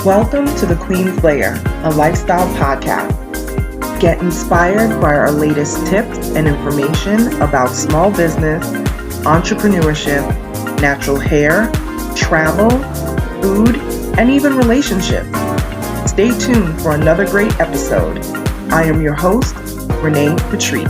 Welcome to The Queen's Lair, a lifestyle podcast. Get inspired by our latest tips and information about small business, entrepreneurship, natural hair, travel, food, and even relationships. Stay tuned for another great episode. I am your host, Renee Patrice.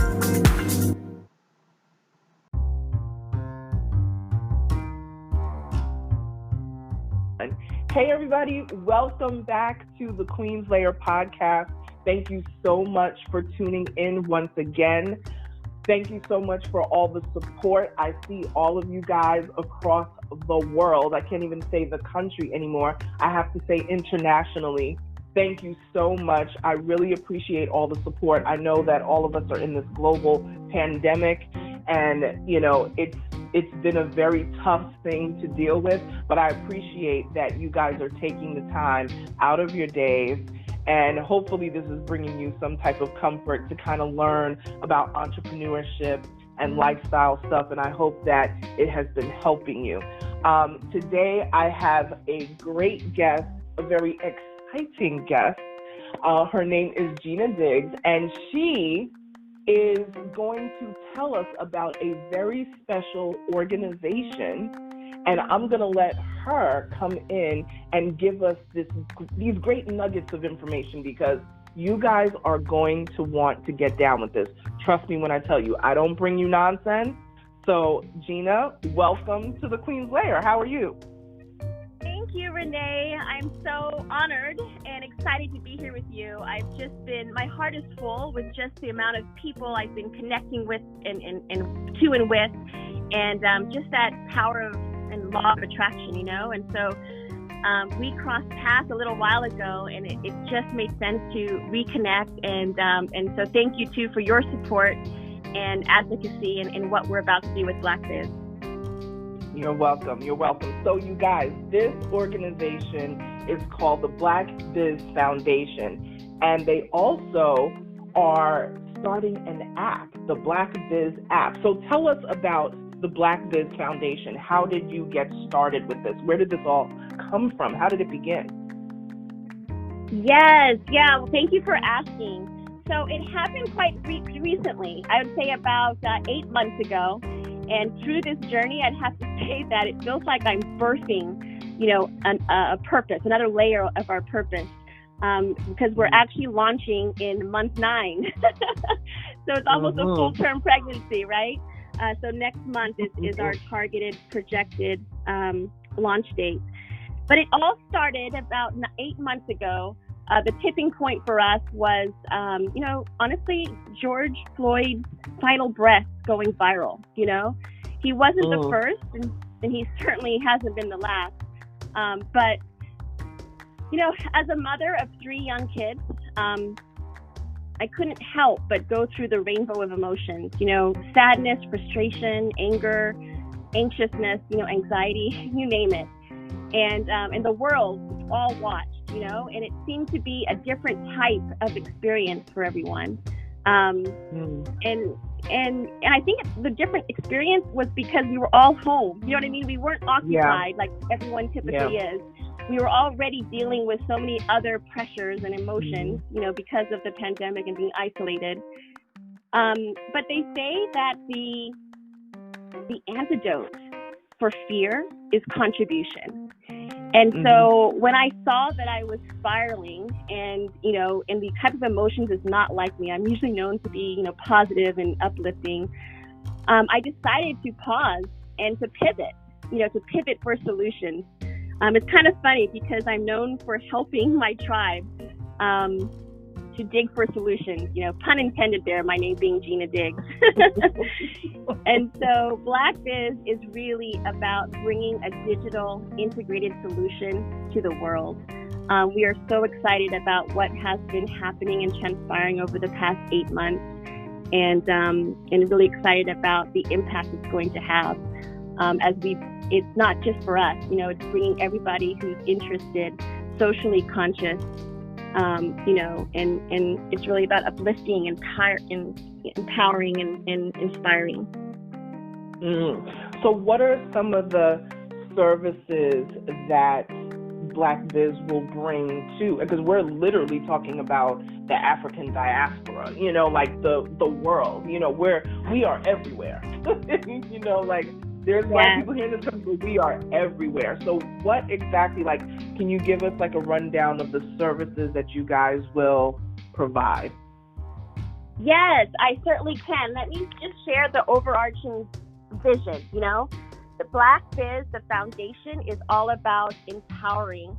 Hey everybody, welcome back to the Queen's Lair podcast. Thank you so much for tuning in once again. Thank you so much for all the support. I see all of you guys across the world. I can't even say the country anymore. I have to say internationally. Thank you so much. I really appreciate all the support. I know that all of us are in this global pandemic and, it's been a very tough thing to deal with, but I appreciate that you guys are taking the time out of your days, and hopefully this is bringing you some type of comfort to kind of learn about entrepreneurship and lifestyle stuff, and I hope that it has been helping you. Today I have a great guest, a very exciting guest. Her name is Gina Diggs, and she is going to tell us about a very special organization, and I'm going to let her come in and give us these great nuggets of information, because you guys are going to want to get down with this. Trust me when I tell you, I don't bring you nonsense. So, Gina, welcome to the Queen's Lair. How are you? Thank you, Renee. I'm so honored and excited to be here with you. My heart is full with just the amount of people I've been connecting with and with, and just that power of and law of attraction, And so we crossed paths a little while ago, and it just made sense to reconnect. And so thank you too for your support and advocacy in what we're about to do with Black Biz. You're welcome. You're welcome. So you guys, this organization is called the Black Biz Foundation, and they also are starting an app, the Black Biz app. So tell us about the Black Biz Foundation. How did you get started with this? Where did this all come from? How did it begin? Yes. Yeah. Well, thank you for asking. So it happened quite recently. I would say about 8 months ago. And through this journey, I'd have to say that it feels like I'm birthing, a purpose, another layer of our purpose, because we're actually launching in month 9. So it's almost a full-term pregnancy, right? So next month is our targeted, projected launch date. But it all started about 8 months ago. The tipping point for us was, honestly, George Floyd's final breath going viral. He wasn't the first, and he certainly hasn't been the last. But as a mother of 3 young kids, I couldn't help but go through the rainbow of emotions. Sadness, frustration, anger, anxiousness, anxiety, you name it. And the world all watched. And it seemed to be a different type of experience for everyone. And I think the different experience was because we were all home. You know what I mean? We weren't occupied like everyone typically is. We were already dealing with so many other pressures and emotions, because of the pandemic and being isolated. But they say that the antidote for fear is contribution. And so when I saw that I was spiraling and the type of emotions is not like me, I'm usually known to be, positive and uplifting. I decided to pause and to pivot for solutions. It's kind of funny because I'm known for helping my tribe to dig for solutions, pun intended there, my name being Gina Diggs. And so Black Biz is really about bringing a digital integrated solution to the world. We are so excited about what has been happening and transpiring over the past 8 months, and really excited about the impact it's going to have. It's not just for us, it's bringing everybody who's interested, socially conscious, and it's really about uplifting, empowering, and inspiring. So what are some of the services that Black Biz will bring to, because we're literally talking about the African diaspora, you know, like the world, you know, we are everywhere. You know, like there's Black people here in this country, but we are everywhere. So what exactly, like, can you give us like a rundown of the services that you guys will provide? Yes, I certainly can. Let me just share the overarching vision, you know. The Black Biz, the foundation, is all about empowering.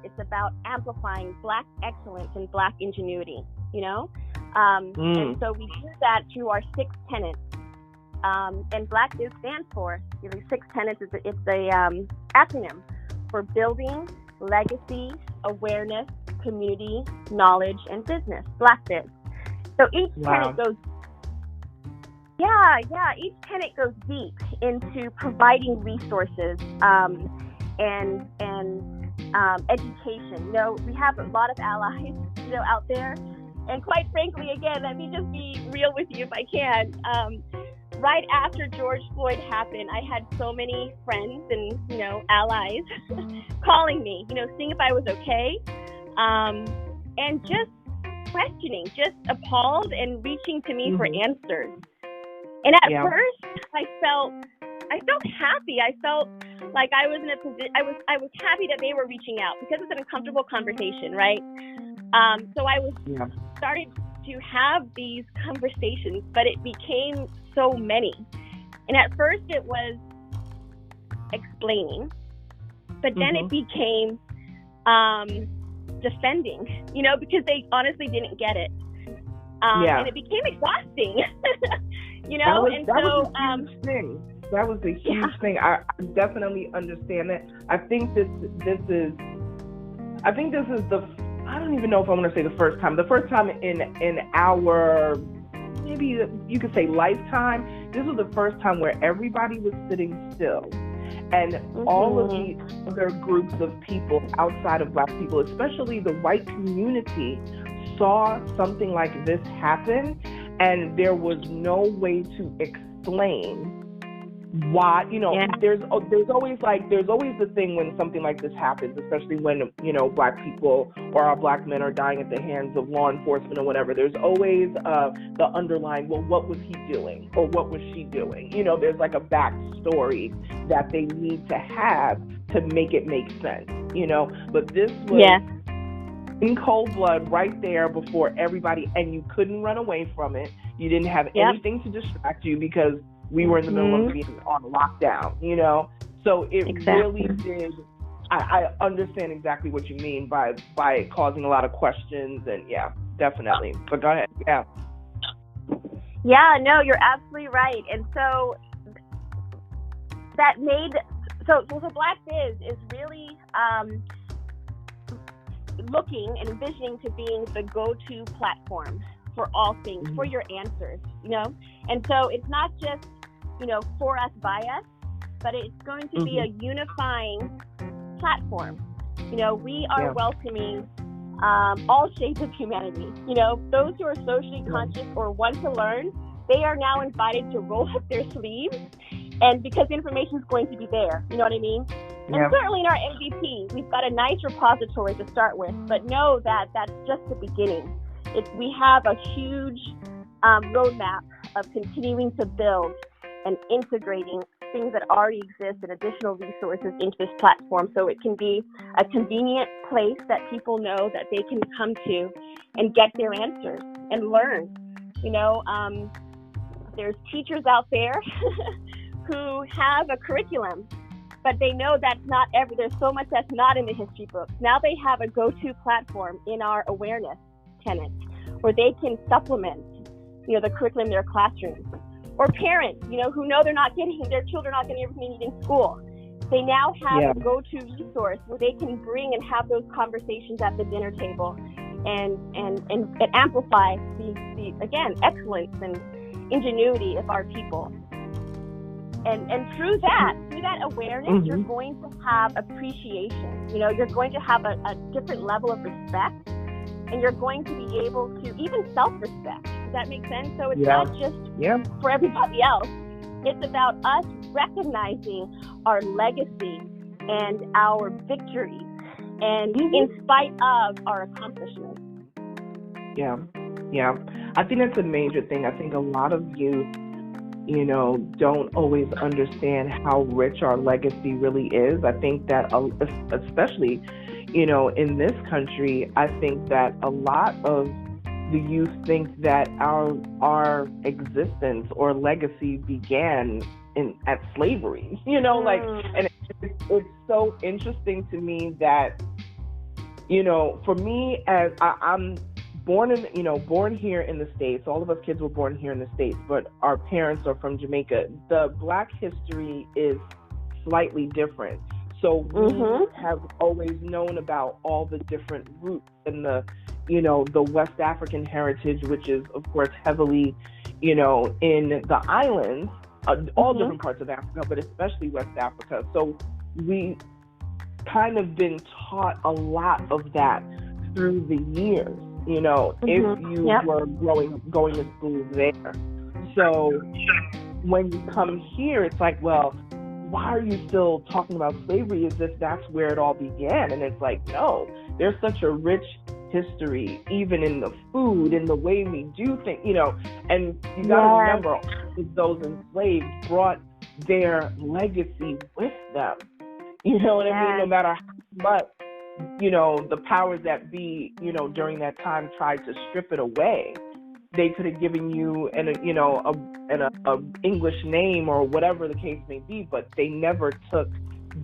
It's about amplifying Black excellence and Black ingenuity, you know. And so we do that through our 6 tenets. And Black Biz stands for, you know, 6 tenets. It's a acronym for building, legacy, awareness, community, knowledge, and business. Black Biz. So each tenet goes, each tenet goes deep into providing resources and education. You know, we have a lot of allies, you know, out there. And quite frankly, again, let me just be real with you if I can. Right after George Floyd happened, I had so many friends and, you know, allies calling me, you know, seeing if I was okay, and just questioning, just appalled and reaching to me for answers. And at first, I felt happy. I felt like I was in a position. I was happy that they were reaching out because it's an uncomfortable conversation, right? So I was started to have these conversations, but it became so many. And at first, it was explaining, but then it became defending. You know, because they honestly didn't get it, and it became exhausting. You know, that was a huge thing. That was a huge thing. I definitely understand that. I think this is the, I don't even know if I want to say the first time in our, maybe you could say lifetime, this was the first time where everybody was sitting still. And all of these other groups of people outside of Black people, especially the white community, saw something like this happen, and there was no way to explain why, you know. There's always the thing when something like this happens, especially when, you know, Black people or our Black men are dying at the hands of law enforcement or whatever. There's always the underlying, well, what was he doing or what was she doing? You know, there's like a backstory that they need to have to make it make sense, you know. But this was in cold blood right there before everybody, and you couldn't run away from it. You didn't have anything to distract you because we were in the middle of being on lockdown, you know. So it really did. I understand exactly what you mean by it causing a lot of questions, and definitely. But go ahead. Yeah, no, you're absolutely right. And so that made so Black Biz is really looking and envisioning to being the go-to platform for all things, for your answers, you know. And so it's not just, you know, for us, by us, but it's going to be a unifying platform. You know, we are welcoming all shades of humanity. You know, those who are socially conscious or want to learn, they are now invited to roll up their sleeves, and because information is going to be there, you know what I mean? And certainly in our MVP, we've got a nice repository to start with, but know that that's just the beginning. We have a huge roadmap of continuing to build and integrating things that already exist and additional resources into this platform, so it can be a convenient place that people know that they can come to and get their answers and learn. You know, there's teachers out there who have a curriculum, but they know that's not there's so much that's not in the history books. Now they have a go-to platform in our awareness tenets where they can supplement, you know, the curriculum in their classrooms. Or parents, you know, who know their children are not getting everything they need in school. They now have a go-to resource where they can bring and have those conversations at the dinner table and amplify the again, excellence and ingenuity of our people. And through that awareness, you're going to have appreciation. You know, you're going to have a different level of respect, and you're going to be able to even self-respect. Does that make sense? So it's not just for everybody else. It's about us recognizing our legacy and our victories and in spite of our accomplishments. Yeah. I think that's a major thing. I think a lot of youth, don't always understand how rich our legacy really is. I think that, especially, in this country, I think that a lot of the youth think that our existence or legacy began at slavery. And it's so interesting to me that, for me, as I'm born here in the States. All of us kids were born here in the States, but our parents are from Jamaica. The Black history is slightly different. So we have always known about all the different roots and the West African heritage, which is, of course, heavily, in the islands, all different parts of Africa, but especially West Africa. So we kind of been taught a lot of that through the years. If you were going to school there. So when you come here, it's like, well, why are you still talking about slavery as if that's where it all began? And it's like, no, there's such a rich history, even in the food, in the way we do things, and you got to remember, those enslaved brought their legacy with them. You know what I mean? No matter how much the powers that be, during that time tried to strip it away. They could have given you an English name or whatever the case may be, but they never took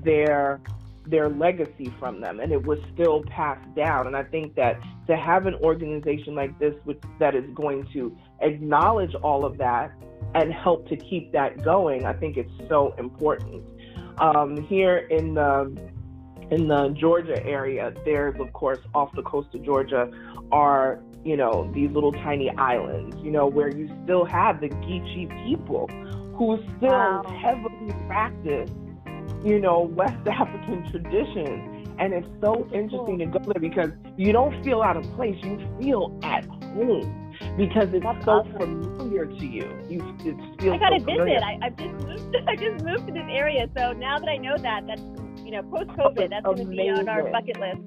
their legacy from them, and it was still passed down. And I think that to have an organization like this, that is going to acknowledge all of that and help to keep that going, I think it's so important. Here in the Georgia area, there's, of course, off the coast of Georgia are, these little tiny islands, where you still have the Geechee people who still heavily practice, West African traditions. And it's so interesting to go there because you don't feel out of place. You feel at home because it's so familiar to you. It feels I got to so visit. I just moved to this area. So now that I know that's, post-COVID, that's going to be on our bucket list.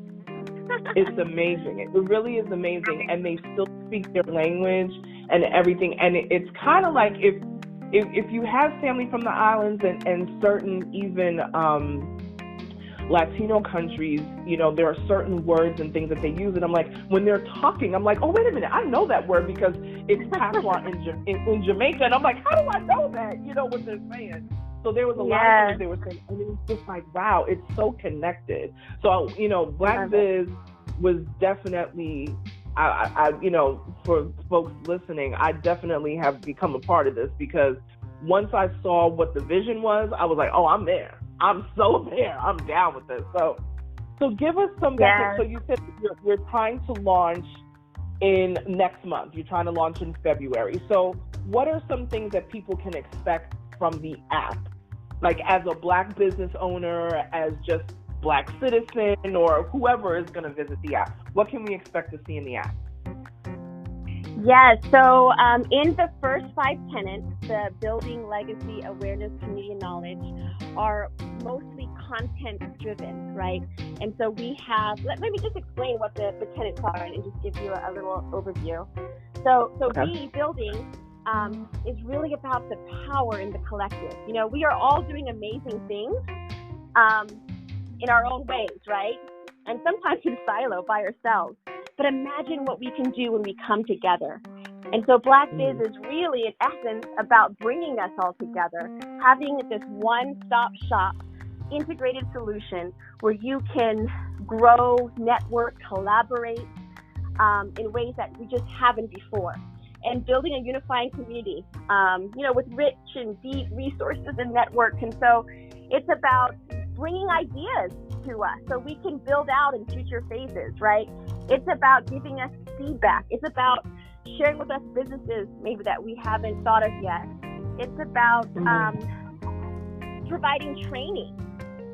It's amazing. It really is amazing. And they still speak their language and everything. And it's kind of like if you have family from the islands and certain even Latino countries, there are certain words and things that they use. And I'm like, when they're talking, I'm like, oh, wait a minute. I know that word because it's patois in Jamaica. And I'm like, how do I know that? What they're saying. So there was a lot of things they were saying, and it was just like, wow, it's so connected. So, Black Biz was definitely, I for folks listening, I definitely have become a part of this because once I saw what the vision was, I was like, oh, I'm there. I'm so there. I'm down with this. So give us some background. So you said you're trying to launch in next month. You're trying to launch in February. So what are some things that people can expect from the app? Like as a Black business owner, as just Black citizen, or whoever is going to visit the app, what can we expect to see in the app? Yes, so in the first 5 tenets, the building legacy, awareness, community, and knowledge are mostly content-driven, right? And so we have, let me just explain what the tenets are and just give you a little overview. So we, building, is really about the power in the collective. We are all doing amazing things in our own ways, right? And sometimes in silo by ourselves. But imagine what we can do when we come together. And so Black Biz is really, in essence, about bringing us all together, having this one-stop shop, integrated solution where you can grow, network, collaborate in ways that we just haven't before. And building a unifying community, with rich and deep resources and network. And so it's about bringing ideas to us so we can build out in future phases, right? It's about giving us feedback. It's about sharing with us businesses maybe that we haven't thought of yet. It's about providing training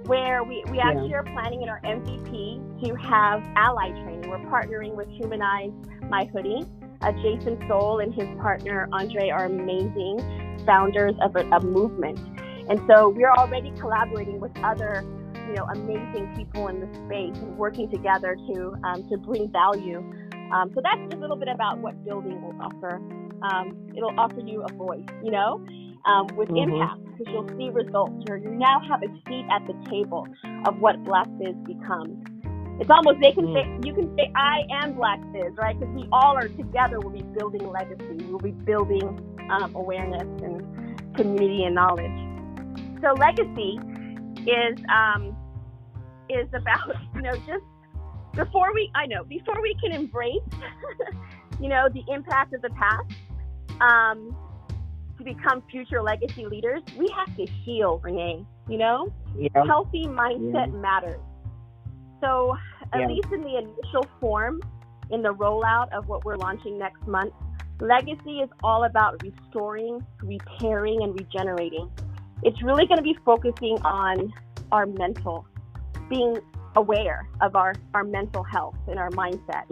where we actually are planning in our MVP to have ally training. We're partnering with Humanize My Hoodie. Jason Soul and his partner Andre are amazing founders of a movement. And so we're already collaborating with other amazing people in the space and working together to bring value. So that's just a little bit about what building will offer. It'll offer you a voice, with impact, because you'll see results. You now have a seat at the table of what Black Biz becomes. It's almost, you can say, I am Black Biz, right? Because we all are together. We'll be building legacy. We'll be building awareness and community and knowledge. So legacy is about, just before we can embrace, the impact of the past, to become future legacy leaders, we have to heal, Renee. Healthy mindset matters. So at least in the initial form, in the rollout of what we're launching next month, legacy is all about restoring, repairing, and regenerating. It's really going to be focusing on our mental, being aware of our mental health and our mindset.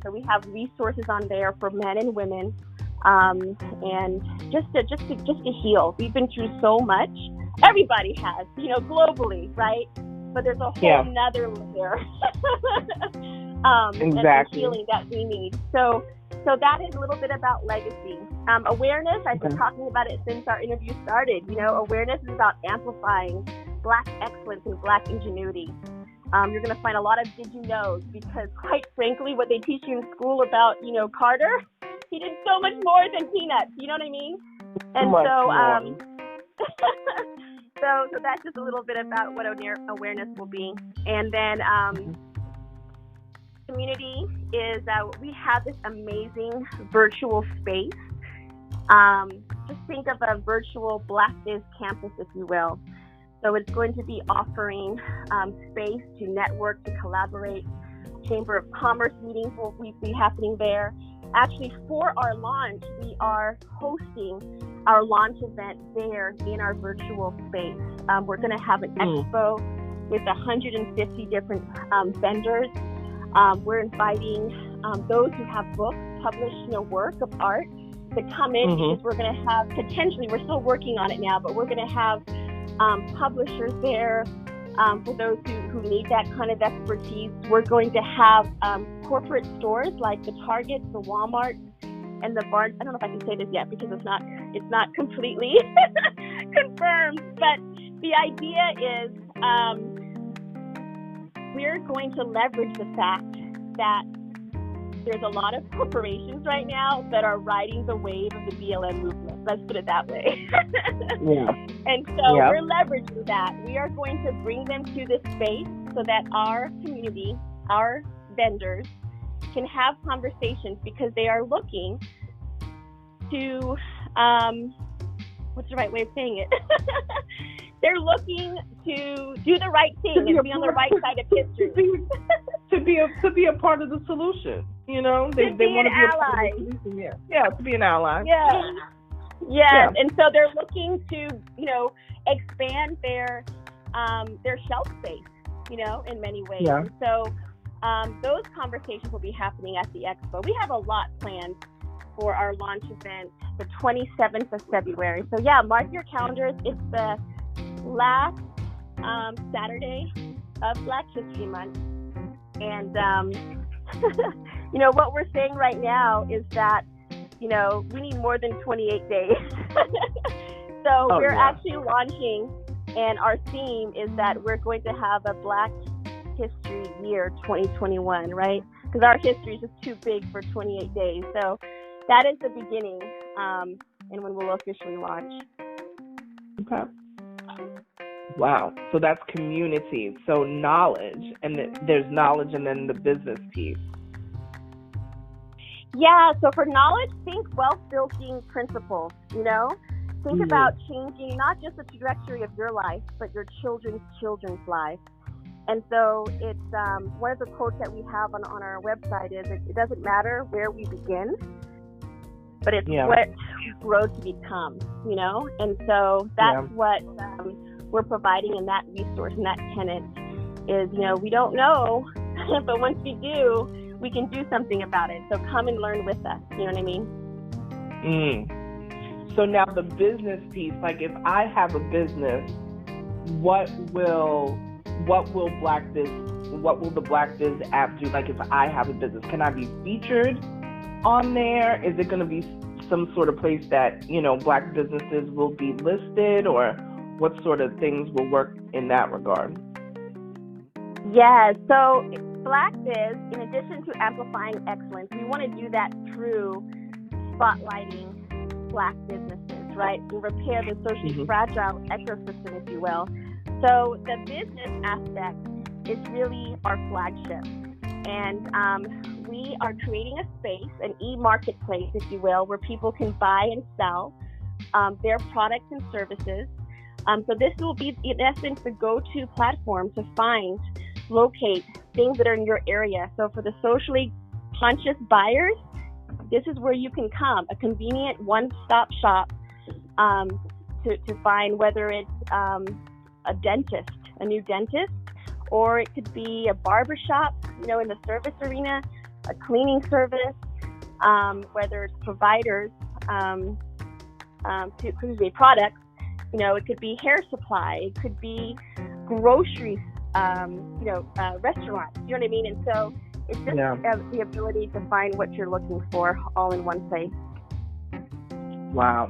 So we have resources on there for men and women, and just to heal. We've been through so much. Everybody has, globally, right? But there's a whole nother layer and healing that we need. So that is a little bit about legacy. Awareness, I've been talking about it since our interview started. Awareness is about amplifying Black excellence and Black ingenuity. You're going to find a lot of did you knows, because quite frankly, what they teach you in school about, Carter, he did so much more than peanuts. You know what I mean? And so that's just a little bit about what awareness will be. And then community is we have this amazing virtual space. Just think of a virtual Black Biz campus, if you will. So it's going to be offering space to network, to collaborate. Chamber of Commerce meetings will be happening there. Actually, for our launch, we are hosting our launch event there in our virtual space. We're going to have an expo with 150 different vendors. We're inviting those who have books, published work of art, to come in, because we're going to have, potentially, we're still working on it now, but we're going to have publishers there for those who need that kind of expertise. We're going to have corporate stores like the Targets, the Walmarts, and the Barnes. I don't know if I can say this yet because it's not completely confirmed. But the idea is we're going to leverage the fact that there's a lot of corporations right now that are riding the wave of the BLM movement. Let's put it that way. And so we're leveraging that. We are going to bring them to this space so that our community, our vendors, can have conversations, because they are looking to, what's the right way of saying it? They're looking to do the right thing and be on the right side of history. to be a part of the solution. They want to be a part of the solution. To be an ally. Yes. And so they're looking to, expand their shelf space, in many ways. And so those conversations will be happening at the expo. We have a lot planned for our launch event, the 27th of February. So mark your calendars. It's the last Saturday of Black History Month. And, what we're saying right now is that, we need more than 28 days. So we're actually launching, and our theme is that we're going to have a Black History Year 2021, right? Because our history is just too big for 28 days. So that is the beginning, and when we'll officially launch. Okay. Wow. So that's community. So knowledge, and there's knowledge, and then the business piece. Yeah. So for knowledge, think wealth-building principles. Think about changing not just the trajectory of your life, but your children's life. And so it's one of the quotes that we have on our website is, it doesn't matter where we begin, but it's what we grow to become. And so that's what we're providing in that resource, and that tenant is, we don't know, but once we do, we can do something about it. So come and learn with us. You know what I mean? So now the business piece, like if I have a business, what will what will the Black Biz app do? Like, if I have a business, can I be featured on there? Is it going to be some sort of place that, Black businesses will be listed, or what sort of things will work in that regard? Yeah, so Black Biz, in addition to amplifying excellence, we want to do that through spotlighting Black businesses, right? And repair the socially fragile ecosystem, if you will. So the business aspect is really our flagship. And we are creating a space, an e-marketplace, if you will, where people can buy and sell their products and services. So this will be, in essence, the go-to platform to find, locate things that are in your area. So for the socially conscious buyers, this is where you can come, a convenient one-stop shop to find, whether it's a dentist, a new dentist, or it could be a barber shop, in the service arena, a cleaning service, whether it's providers to products, it could be hair supply, it could be groceries, restaurants, you know what I mean? And so it's just the ability to find what you're looking for all in one place. Wow.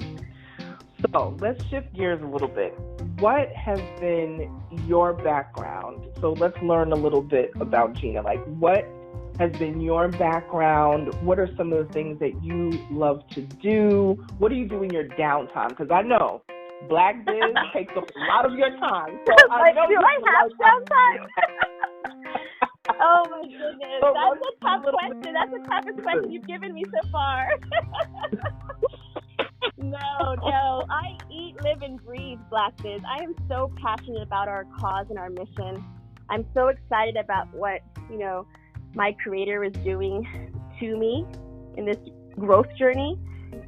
So let's shift gears a little bit. What has been your background? So let's learn a little bit about Gina. Like, what has been your background? What are some of the things that you love to do? What do you do in your downtime? Because I know Black Biz takes up a lot of your time. So do I have downtime? Oh my goodness, that's a tough question. That's the toughest question you've given me so far. No, I eat, live, and breathe Black Biz. I am so passionate about our cause and our mission. I'm so excited about what, my Creator is doing to me in this growth journey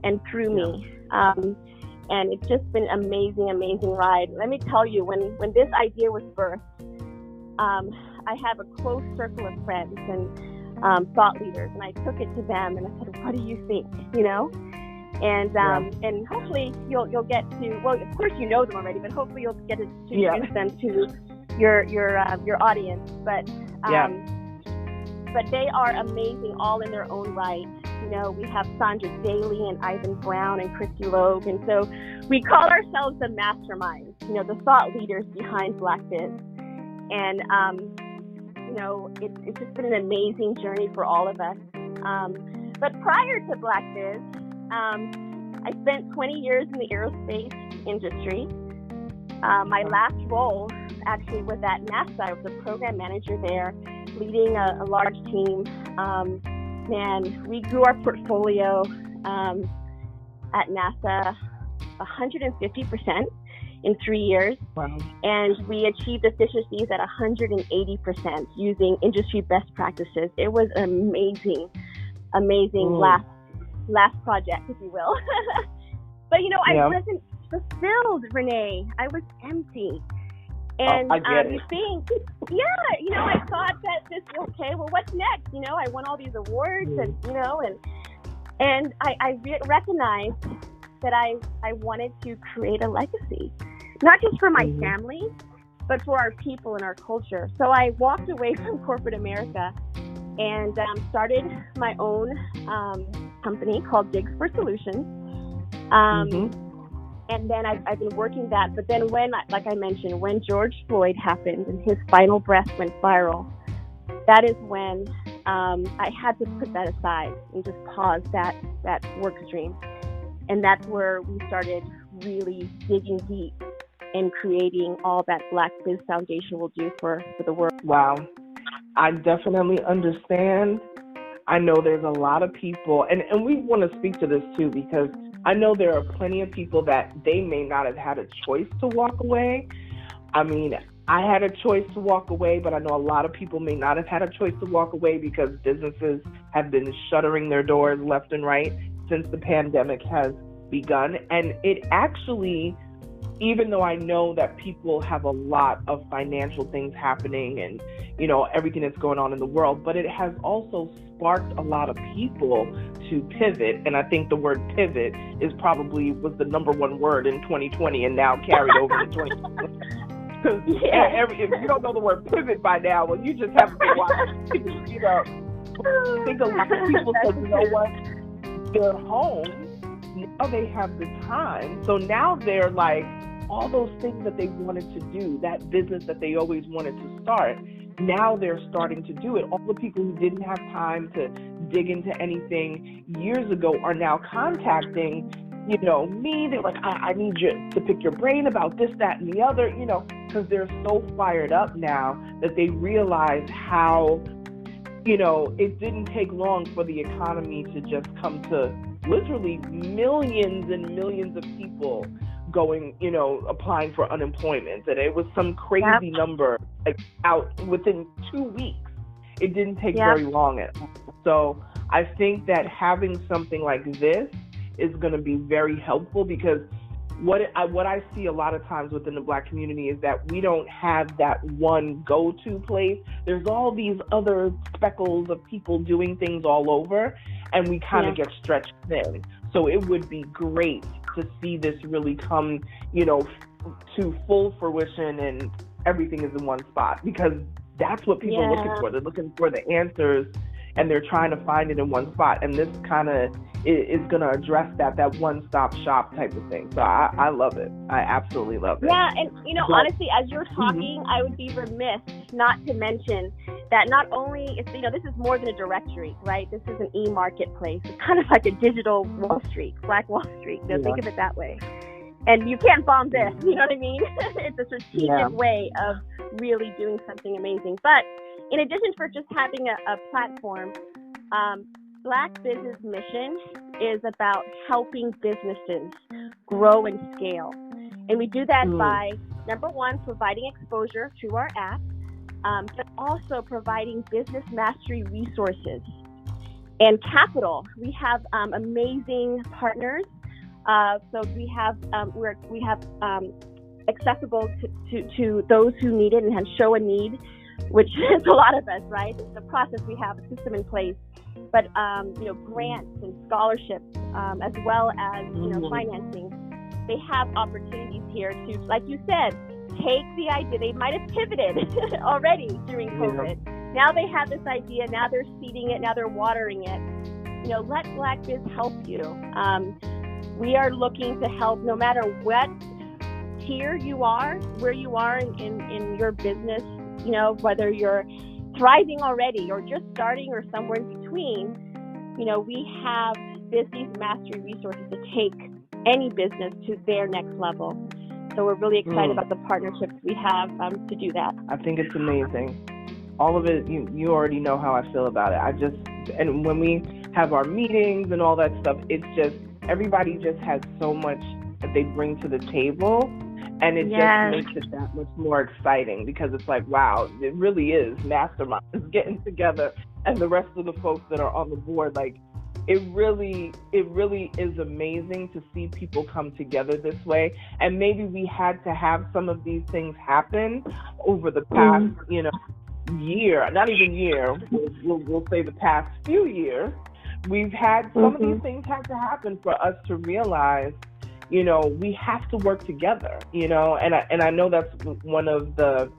and through me. And it's just been an amazing ride. Let me tell you, when this idea was birthed, I have a close circle of friends and thought leaders, and I took it to them and I said, "What do you think?" And hopefully you'll get to. Well, of course you know them already, but hopefully you'll get to introduce them to your audience. But they are amazing, all in their own right. We have Sandra Daly and Ivan Brown and Christy Logue, and so we call ourselves the masterminds. The thought leaders behind Black Biz. And it's just been an amazing journey for all of us. But prior to Black Biz, I spent 20 years in the aerospace industry. My last role actually was at NASA. I was a program manager there, leading a large team. We grew our portfolio at NASA 150%. in 3 years. Wow. And we achieved efficiencies at 180% using industry best practices. It was an amazing last project, if you will. But, I wasn't fulfilled, Renee. I was empty. And you think, I thought that well, what's next? I won all these awards and I recognized that I wanted to create a legacy, not just for my family, but for our people and our culture. So I walked away from corporate America and started my own company called Digs for Solutions. And then I've been working that. But then when George Floyd happened and his final breath went viral, that is when I had to put that aside and just pause that work stream. And that's where we started really digging deep and creating all that Black Biz Foundation will do for the world. Wow. I definitely understand. I know there's a lot of people, and we want to speak to this too, because I know there are plenty of people that they may not have had a choice to walk away. I mean, I had a choice to walk away, but I know a lot of people may not have had a choice to walk away because businesses have been shuttering their doors left and right since the pandemic has begun. And it actually, even though I know that people have a lot of financial things happening and, everything that's going on in the world, but it has also sparked a lot of people to pivot. And I think the word pivot was the number one word in 2020 and now carried over to 2021. If you don't know the word pivot by now, well, you just haven't been watching. I think a lot of people said, you know what, they're home, now they have the time. So now they're like, all those things that they wanted to do, that business that they always wanted to start, now they're starting to do it. All the people who didn't have time to dig into anything years ago are now contacting, me. They're like, I need you to pick your brain about this, that, and the other, because they're so fired up now that they realize how, it didn't take long for the economy to just come to literally millions and millions of people going, applying for unemployment. And it was some crazy number, like, out within 2 weeks. It didn't take very long at all. So I think that having something like this is going to be very helpful, because what I see a lot of times within the Black community is that we don't have that one go-to place. There's all these other speckles of people doing things all over, and we kind of get stretched thin. So it would be great to see this really come, to full fruition, and everything is in one spot, because that's what people are looking for. They're looking for the answers, and they're trying to find it in one spot. And this kind of is going to address that one-stop shop type of thing. So I love it. I absolutely love it. Yeah, and honestly, as you're talking, I would be remiss not to mention that not only is, this is more than a directory, right? This is an e-marketplace. It's kind of like a digital Wall Street, Black Wall Street. Think of it that way. And you can't bomb this, you know what I mean? It's a strategic way of really doing something amazing. But in addition for just having a platform, Black Business Mission is about helping businesses grow and scale. And we do that by, number one, providing exposure to our app, but also providing business mastery resources and capital. We have amazing partners. So we have accessible to those who need it and show a need, which is a lot of us, right? It's a process. We have a system in place, but grants and scholarships, as well as financing. They have opportunities here to, like you said, take the idea. They might have pivoted already during COVID. Now they have this idea. Now they're seeding it. Now they're watering it. Let Black Biz help you. We are looking to help no matter what tier you are, where you are in your business, whether you're thriving already or just starting or somewhere in between. We have business mastery resources to take any business to their next level. So we're really excited about the partnerships we have to do that. I think it's amazing. All of it, you already know how I feel about it. And when we have our meetings and all that stuff, it's just, everybody just has so much that they bring to the table, and it just makes it that much more exciting, because it's like, wow, it really is masterminds getting together, and the rest of the folks that are on the board, like, it really is amazing to see people come together this way. And maybe we had to have some of these things happen over the past, year, not even year, we'll say the past few years. We've had some of these things have to happen for us to realize, we have to work together, and I know that's one of the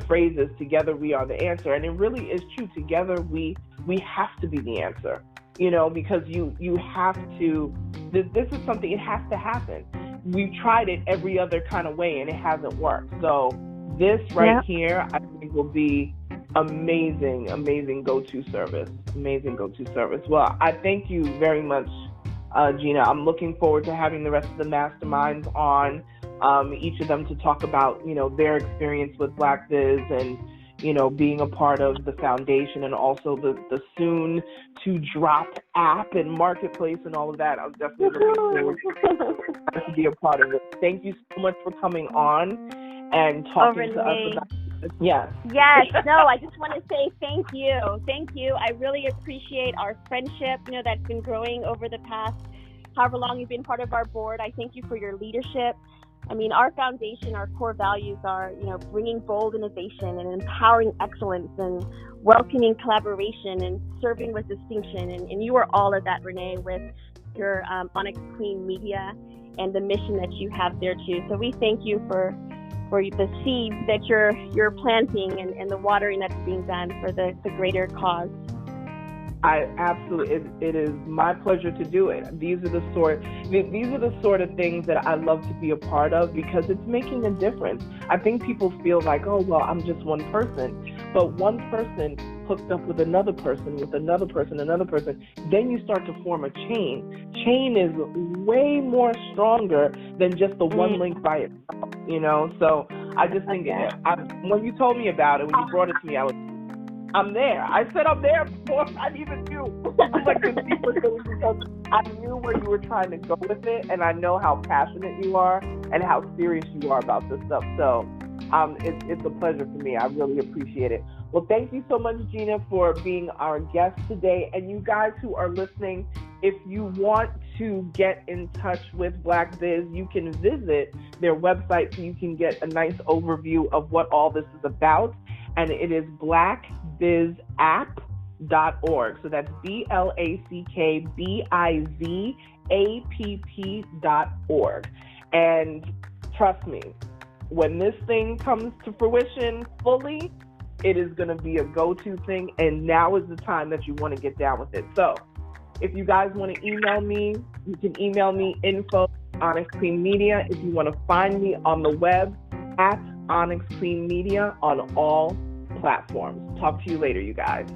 phrases, together we are the answer. And it really is true. Together we have to be the answer, because you have to, this is something, it has to happen. We've tried it every other kind of way and it hasn't worked. So this here, I think, will be amazing go-to service. Well, I thank you very much, Gina. I'm looking forward to having the rest of the masterminds on, each of them to talk about, their experience with Black Biz and, being a part of the foundation, and also the soon to drop app and marketplace and all of that. I'm definitely looking forward to be a part of it. Thank you so much for coming on and talking to us about it. Yes. No, I just want to say thank you. I really appreciate our friendship, that's been growing over the past however long you've been part of our board. I thank you for your leadership. I mean, our foundation, our core values are, bringing bold innovation and empowering excellence and welcoming collaboration and serving with distinction. And you are all of that, Renee, with your Onyx Queen Media and the mission that you have there too. So we thank you for for the seeds that you're planting and the watering that's being done for the greater cause. I absolutely, it is my pleasure to do it. These are the sort of things that I love to be a part of, because it's making a difference. I think people feel like, oh, well, I'm just one person, but one person hooked up with another person, another person, then you start to form a chain. Chain is way more stronger than just the one link by itself, you know? So I just think, when you told me about it, when you brought it to me, I'm there. I said I'm there before I even knew. I'm like the deeper thing, because I knew where you were trying to go with it, and I know how passionate you are and how serious you are about this stuff. So it's a pleasure for me. I really appreciate it. Well, thank you so much, Gina, for being our guest today. And you guys who are listening, if you want to get in touch with Black Biz, you can visit their website so you can get a nice overview of what all this is about. And it is blackbizapp.org. So that's BLACKBIZAPP.org. And trust me, when this thing comes to fruition fully, it is going to be a go-to thing. And now is the time that you want to get down with it. So if you guys want to email me, you can email me info@Onyx Clean Media. If you want to find me on the web, @Onyx Clean Media on all platforms. Talk to you later, you guys.